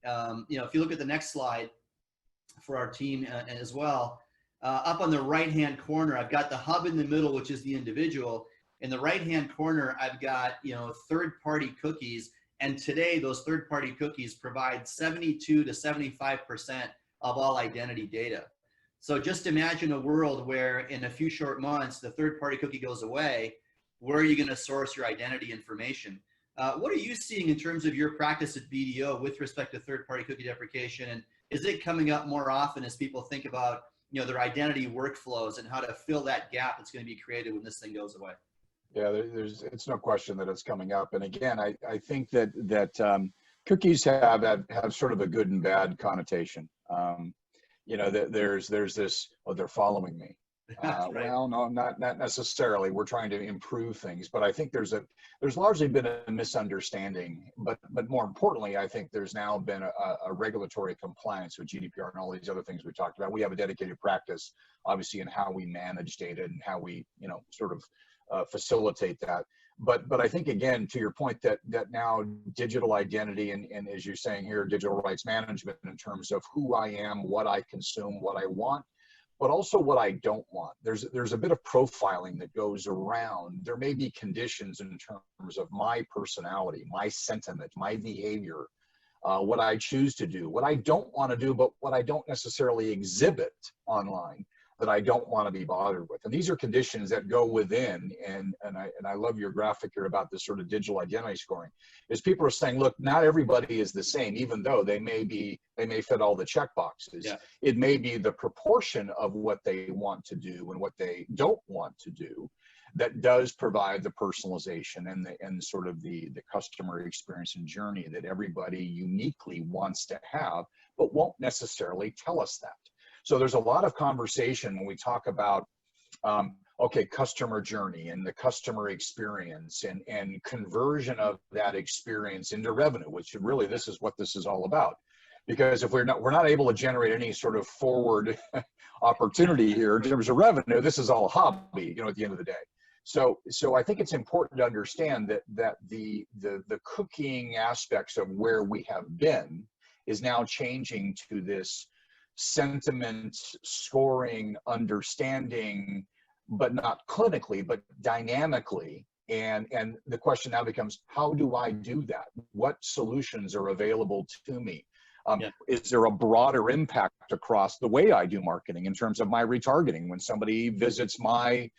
if you look at the next slide for our team as well, up on the right-hand corner, I've got the hub in the middle, which is the individual. In the right-hand corner, I've got, third-party cookies. And today, those third-party cookies provide 72 to 75% of all identity data. So just imagine a world where in a few short months, the third-party cookie goes away. Where are you going to source your identity information? What are you seeing in terms of your practice at BDO with respect to third-party cookie deprecation? And is it coming up more often as people think about, their identity workflows and how to fill that gap that's going to be created when this thing goes away? Yeah, it's no question that it's coming up. And again, I think that cookies have sort of a good and bad connotation. There's this, oh, they're following me. Right. Well, no, not necessarily. We're trying to improve things, but I think there's largely been a misunderstanding. But more importantly, I think there's now been a regulatory compliance with GDPR and all these other things we talked about. We have a dedicated practice, obviously, in how we manage data and how we, sort of facilitate that. But I think, again, to your point, that now digital identity and as you're saying here, digital rights management in terms of who I am, what I consume, what I want, but also what I don't want. There's a bit of profiling that goes around. There may be conditions in terms of my personality, my sentiment, my behavior, what I choose to do, what I don't want to do, but what I don't necessarily exhibit online that I don't want to be bothered with. And these are conditions that go within, and I love your graphic here about this sort of digital identity scoring, is people are saying, look, not everybody is the same, even though they may fit all the check boxes. Yeah. It may be the proportion of what they want to do and what they don't want to do that does provide the personalization and sort of the customer experience and journey that everybody uniquely wants to have, but won't necessarily tell us that. So there's a lot of conversation when we talk about, customer journey and the customer experience and conversion of that experience into revenue, which really this is what this is all about. Because if we're not able to generate any sort of forward opportunity here in terms of revenue, this is all a hobby, at the end of the day. So I think it's important to understand that the cooking aspects of where we have been is now changing to this sentiment scoring, understanding, but not clinically, but dynamically. And the question now becomes, how do I do that? What solutions are available to me? Is there a broader impact across the way I do marketing in terms of my retargeting? When somebody visits my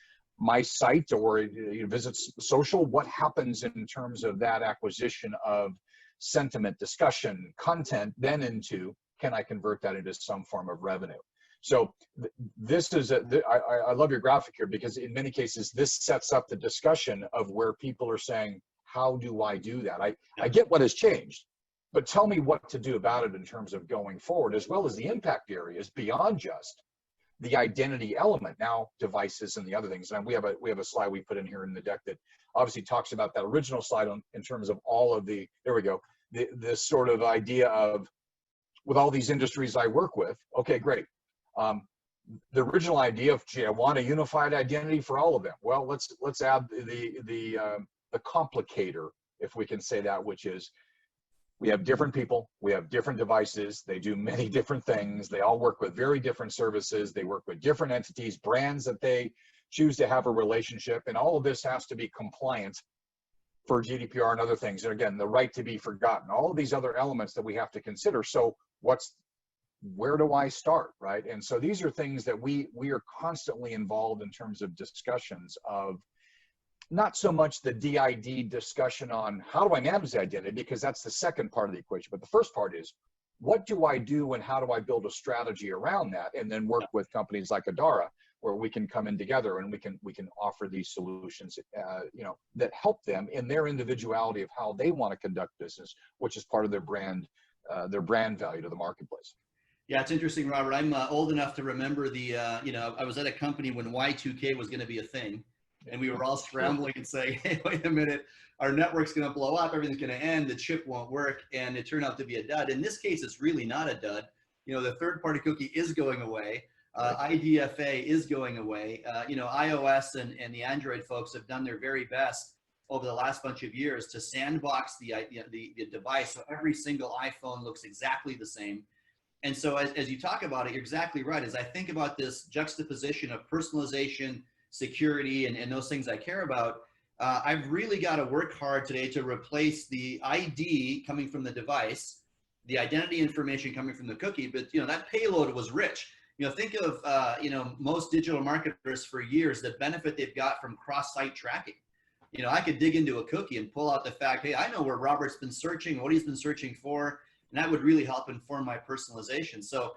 site or visits social, what happens in terms of that acquisition of sentiment, discussion, content, then into, can I convert that into some form of revenue? So this is, I love your graphic here, because in many cases, this sets up the discussion of where people are saying, how do I do that? I get what has changed, but tell me what to do about it in terms of going forward, as well as the impact areas beyond just the identity element, now devices and the other things. And we have a slide we put in here in the deck that obviously talks about that original slide in terms of all of the, there we go, this sort of idea of, with all these industries I work with, okay, great. The original idea of, gee, I want a unified identity for all of them. Well, let's add the complicator, if we can say that, which is we have different people, we have different devices, they do many different things, they all work with very different services, they work with different entities, brands that they choose to have a relationship, and all of this has to be compliant for GDPR and other things. And again, the right to be forgotten, all of these other elements that we have to consider. So where do I start, right? And so these are things that we are constantly involved in terms of discussions of, not so much the DID discussion on how do I manage the identity, because that's the second part of the equation. But the first part is, what do I do and how do I build a strategy around that, and then work with companies like ADARA, where we can come in together and we can offer these solutions, that help them in their individuality of how they want to conduct business, which is part of their brand value to the marketplace. Yeah, it's interesting, Robert. I'm old enough to remember I was at a company when Y2K was going to be a thing. And we were all scrambling and saying, hey, wait a minute, our network's going to blow up, everything's going to end, the chip won't work, and it turned out to be a dud. In this case, it's really not a dud. The third-party cookie is going away. IDFA is going away. iOS and the Android folks have done their very best over the last bunch of years to sandbox the device so every single iPhone looks exactly the same. And so as you talk about it, you're exactly right. As I think about this juxtaposition of personalization, security, and those things I care about, I've really got to work hard today to replace the ID coming from the device, the identity information coming from the cookie. But that payload was rich. Think of most digital marketers for years, the benefit they've got from cross-site tracking. I could dig into a cookie and pull out the fact, hey, I know where Robert's been searching, what he's been searching for, and that would really help inform my personalization. So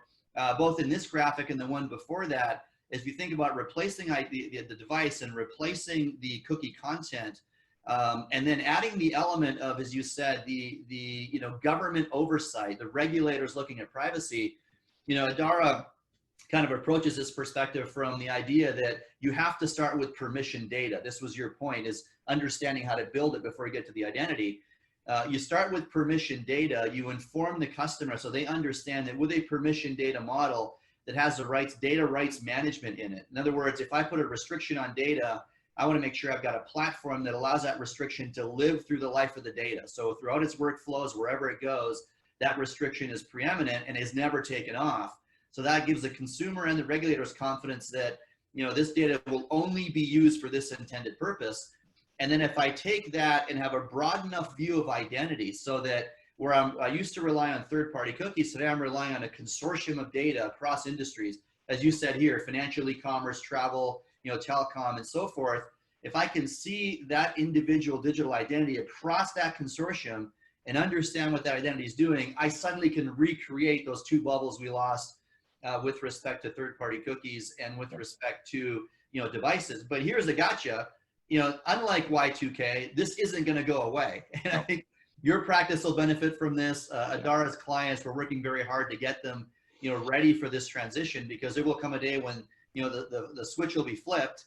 both in this graphic and the one before that, as you think about replacing the device and replacing the cookie content, and then adding the element of, as you said, the government oversight, the regulators looking at privacy, ADARA kind of approaches this perspective from the idea that you have to start with permission data. This was your point, is understanding how to build it before you get to the identity. You start with permission data, you inform the customer so they understand that with a permission data model that has the data rights management in it. In other words, if I put a restriction on data, I want to make sure I've got a platform that allows that restriction to live through the life of the data. So throughout its workflows, wherever it goes, that restriction is preeminent and is never taken off. So that gives the consumer and the regulators confidence that this data will only be used for this intended purpose. And then if I take that and have a broad enough view of identity so that where I used to rely on third-party cookies, today I'm relying on a consortium of data across industries, as you said here, financial, e-commerce, travel, telecom, and so forth. If I can see that individual digital identity across that consortium and understand what that identity is doing, I suddenly can recreate those two bubbles we lost with respect to third-party cookies and with respect to devices. But here's the gotcha. Unlike Y2K, this isn't going to go away. And I think your practice will benefit from this. ADARA's clients, we're working very hard to get them ready for this transition, because there will come a day when the switch will be flipped,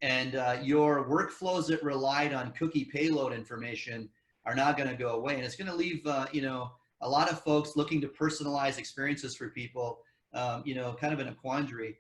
and your workflows that relied on cookie payload information are not going to go away. And it's going to leave a lot of folks looking to personalize experiences for people kind of in a quandary.